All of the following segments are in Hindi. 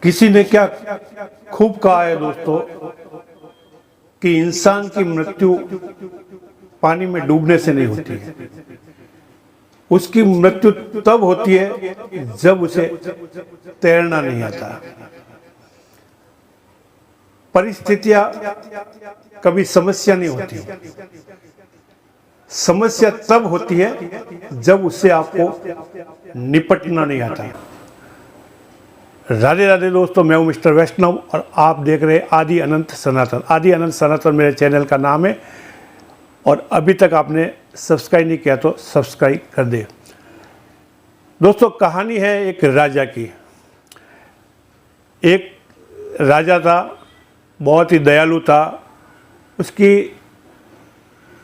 किसी ने क्या खूब कहा है दोस्तों कि इंसान की मृत्यु पानी में डूबने से नहीं होती है। उसकी मृत्यु तब होती है जब उसे तैरना नहीं आता। परिस्थितियां कभी समस्या नहीं होती। समस्या तब होती है जब उससे आपको निपटना नहीं आता। राधे राधे दोस्तों, मैं हूं मिस्टर वैष्णव और आप देख रहे हैं आदि अनंत सनातन। आदि अनंत सनातन मेरे चैनल का नाम है और अभी तक आपने सब्सक्राइब नहीं किया तो सब्सक्राइब कर दे। दोस्तों, कहानी है एक राजा की। एक राजा था, बहुत ही दयालु था। उसकी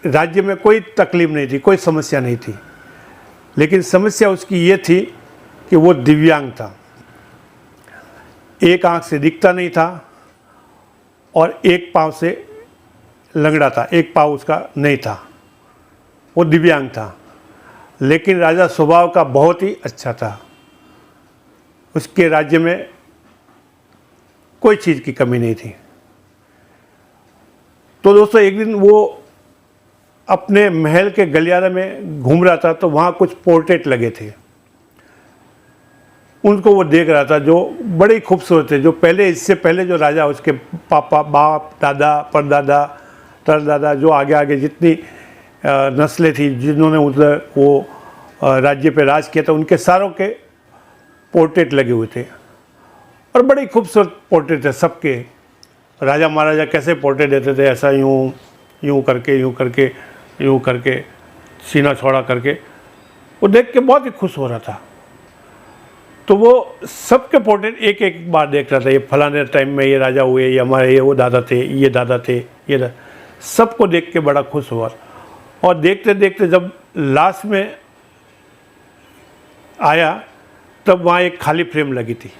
राज्य में कोई तकलीफ नहीं थी, कोई समस्या नहीं थी, लेकिन समस्या उसकी ये थी कि वो दिव्यांग था। एक आंख से दिखता नहीं था और एक पाँव से लंगड़ा था, एक पाँव उसका नहीं था। वो दिव्यांग था, लेकिन राजा स्वभाव का बहुत ही अच्छा था। उसके राज्य में कोई चीज़ की कमी नहीं थी। तो दोस्तों, एक दिन वो अपने महल के गलियारे में घूम रहा था, तो वहाँ कुछ पोर्ट्रेट लगे थे। उनको वो देख रहा था, जो बड़े ही खूबसूरत थे। जो पहले, इससे पहले जो राजा, उसके पापा, बाप, दादा, परदादा, तरदादा, जो आगे आगे जितनी नस्लें थी जिन्होंने उधर वो राज्य पे राज किया था, उनके सारों के पोर्ट्रेट लगे हुए थे और बड़े ही खूबसूरत पोर्ट्रेट थे सबके। राजा महाराजा कैसे पोर्ट्रेट देते थे, ऐसा यूँ यूँ करके, यूँ करके, यूँ करके, सीना चौड़ा करके। वो देख के बहुत ही खुश हो रहा था। तो वो सबके पोर्ट्रेट एक एक बार देख रहा था। ये फलाने टाइम में ये राजा हुए, ये हमारे, ये वो दादा थे, ये दादा थे, ये सबको देख के बड़ा खुश हुआ। और देखते देखते जब लास्ट में आया, तब वहाँ एक खाली फ्रेम लगी थी।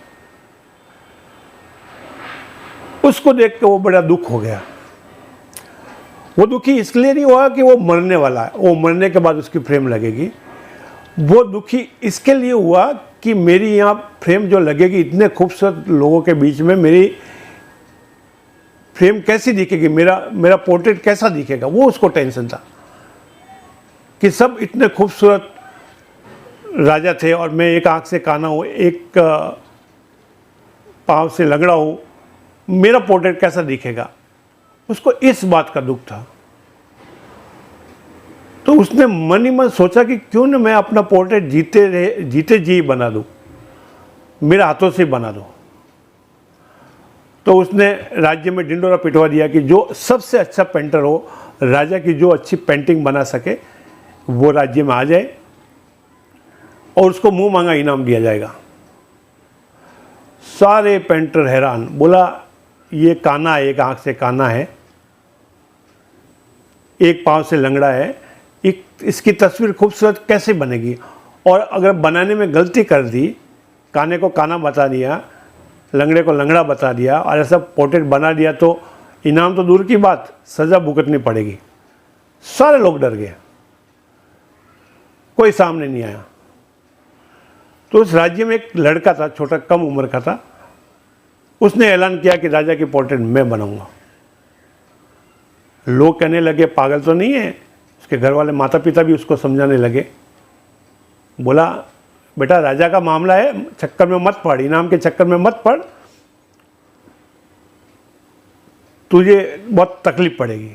उसको देख के वो बड़ा दुख हो गया। वो दुखी इसलिए नहीं हुआ कि वो मरने वाला है, वो मरने के बाद उसकी फ्रेम लगेगी। वो दुखी इसके लिए हुआ कि मेरी यहाँ फ्रेम जो लगेगी, इतने खूबसूरत लोगों के बीच में मेरी फ्रेम कैसी दिखेगी, मेरा पोर्ट्रेट कैसा दिखेगा, वो उसको टेंशन था कि सब इतने खूबसूरत राजा थे और मैं एक आंख से काना हूँ, एक पाँव से लंगड़ा हूँ, मेरा पोर्ट्रेट कैसा दिखेगा। उसको इस बात का दुख था। तो उसने मन ही मन सोचा कि क्यों न मैं अपना पोर्ट्रेट जीते जी बना दूं, मेरे हाथों से बना दूं। तो उसने राज्य में ढिंडोरा पिटवा दिया कि जो सबसे अच्छा पेंटर हो, राजा की जो अच्छी पेंटिंग बना सके, वो राज्य में आ जाए और उसको मुंह मांगा इनाम दिया जाएगा। सारे पेंटर हैरान। बोला, ये काना है, एक आंख से काना है, एक पाँव से लंगड़ा है, इसकी तस्वीर खूबसूरत कैसे बनेगी। और अगर बनाने में गलती कर दी, काने को काना बता दिया, लंगड़े को लंगड़ा बता दिया और ऐसा पोर्ट्रेट बना दिया, तो इनाम तो दूर की बात, सज़ा भुगतनी पड़ेगी। सारे लोग डर गए, कोई सामने नहीं आया। तो उस राज्य में एक लड़का था, छोटा, कम उम्र का था। उसने ऐलान किया कि राजा की पोर्ट्रेट मैं बनाऊंगा। लोग कहने लगे, पागल तो नहीं है। उसके घर वाले, माता पिता भी उसको समझाने लगे। बोला, बेटा, राजा का मामला है, चक्कर में मत पड़, इनाम के चक्कर में मत पड़, तुझे बहुत तकलीफ पड़ेगी।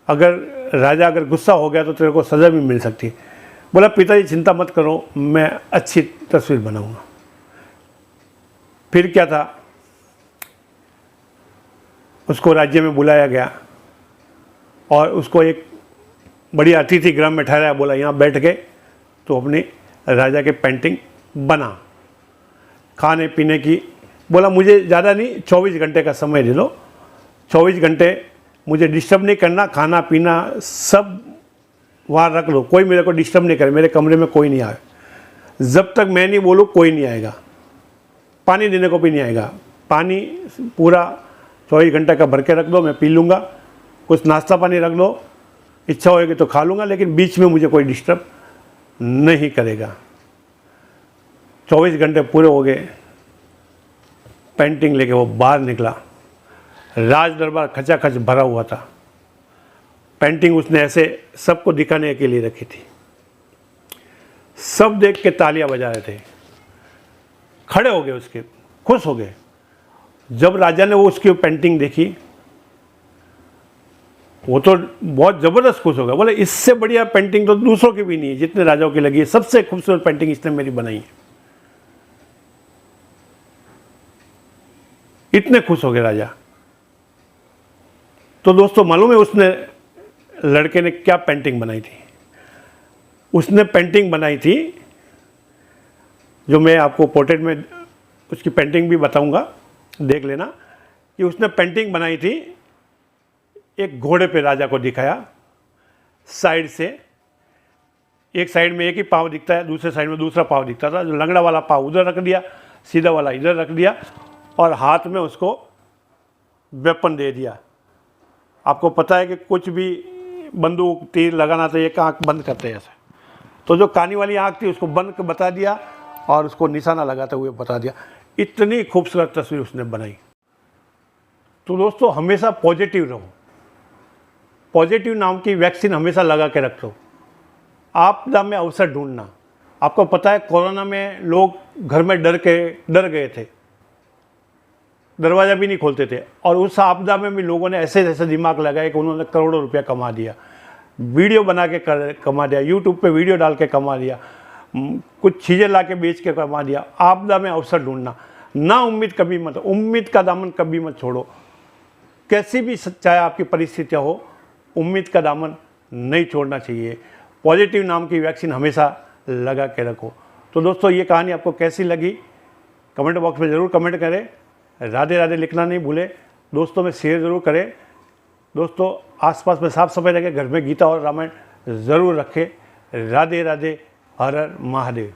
अगर राजा गुस्सा हो गया तो तेरे को सज़ा भी मिल सकती है। बोला, पिताजी चिंता मत करो, मैं अच्छी तस्वीर बनाऊंगा। फिर क्या था, उसको राज्य में बुलाया गया और उसको एक बड़ी अतिथि गृह में ठहराया। बोला, यहाँ बैठ के तो अपनी राजा के पेंटिंग बना। खाने पीने की, बोला, मुझे ज़्यादा नहीं, 24 घंटे का समय दे दो। 24 घंटे मुझे डिस्टर्ब नहीं करना, खाना पीना सब वहाँ रख लो, कोई मेरे को डिस्टर्ब नहीं करे, मेरे कमरे में कोई नहीं आए। जब तक मैं नहीं बोलूँ कोई नहीं आएगा। पानी देने को भी नहीं आएगा। पानी पूरा 24 घंटे का भर के रख दो, मैं पी लूँगा। कुछ नाश्ता पानी रख दो, इच्छा होगी तो खा लूँगा, लेकिन बीच में मुझे कोई डिस्टर्ब नहीं करेगा। 24 घंटे पूरे हो गए। पेंटिंग लेके वो बाहर निकला। राज दरबार खचाखच भरा हुआ था। पेंटिंग उसने ऐसे सबको दिखाने के लिए रखी थी। सब देख के तालियां बजा रहे थे, खड़े हो गए, उसके खुश हो गए। जब राजा ने वो उसकी पेंटिंग देखी, वो तो बहुत ज़बरदस्त खुश हो गया। बोले इससे बढ़िया पेंटिंग तो दूसरों की भी नहीं है, जितने राजाओं की लगी है, सबसे खूबसूरत पेंटिंग इसने मेरी बनाई है। इतने खुश हो गए राजा। तो दोस्तों मालूम है उसने, लड़के ने क्या पेंटिंग बनाई थी? उसने पेंटिंग बनाई थी, जो मैं आपको पोर्ट्रेट में उसकी पेंटिंग भी बताऊंगा, देख लेना, कि उसने पेंटिंग बनाई थी। एक घोड़े पे राजा को दिखाया, साइड से, एक साइड में एक ही पाँव दिखता है, दूसरे साइड में दूसरा पाँव दिखता था। जो लंगड़ा वाला पाँव उधर रख दिया, सीधा वाला इधर रख दिया, और हाथ में उसको वेपन दे दिया। आपको पता है कि कुछ भी बंदूक तीर लगाना तो एक आँख बंद करते हैं ऐसे, तो जो कानी वाली आँख थी उसको बंद बता दिया और उसको निशाना लगाते हुए बता दिया। इतनी खूबसूरत तस्वीर उसने बनाई। तो दोस्तों हमेशा पॉजिटिव रहो। पॉजिटिव नाम की वैक्सीन हमेशा लगा के रख लो। आपदा में अवसर ढूंढना। आपको पता है कोरोना में लोग घर में डर गए थे, दरवाज़ा भी नहीं खोलते थे, और उस आपदा में भी लोगों ने ऐसे ऐसे दिमाग लगाए कि उन्होंने करोड़ों रुपया कमा दिया, वीडियो बना के कमा दिया, यूट्यूब पे वीडियो डाल के कमा दिया, कुछ चीज़ें ला के बेच के कमा दिया। आपदा में अवसर ढूंढना। ना उम्मीद कभी मत, उम्मीद का दामन कभी मत छोड़ो। कैसी भी चाहे आपकी परिस्थितियाँ हो, उम्मीद का दामन नहीं छोड़ना चाहिए। पॉजिटिव नाम की वैक्सीन हमेशा लगा के रखो। तो दोस्तों ये कहानी आपको कैसी लगी कमेंट बॉक्स में ज़रूर कमेंट करें। राधे राधे लिखना नहीं भूलें। दोस्तों में शेयर ज़रूर करें। दोस्तों आसपास में साफ सफाई रखें, घर में गीता और रामायण ज़रूर रखें। राधे राधे, हर हर महादेव।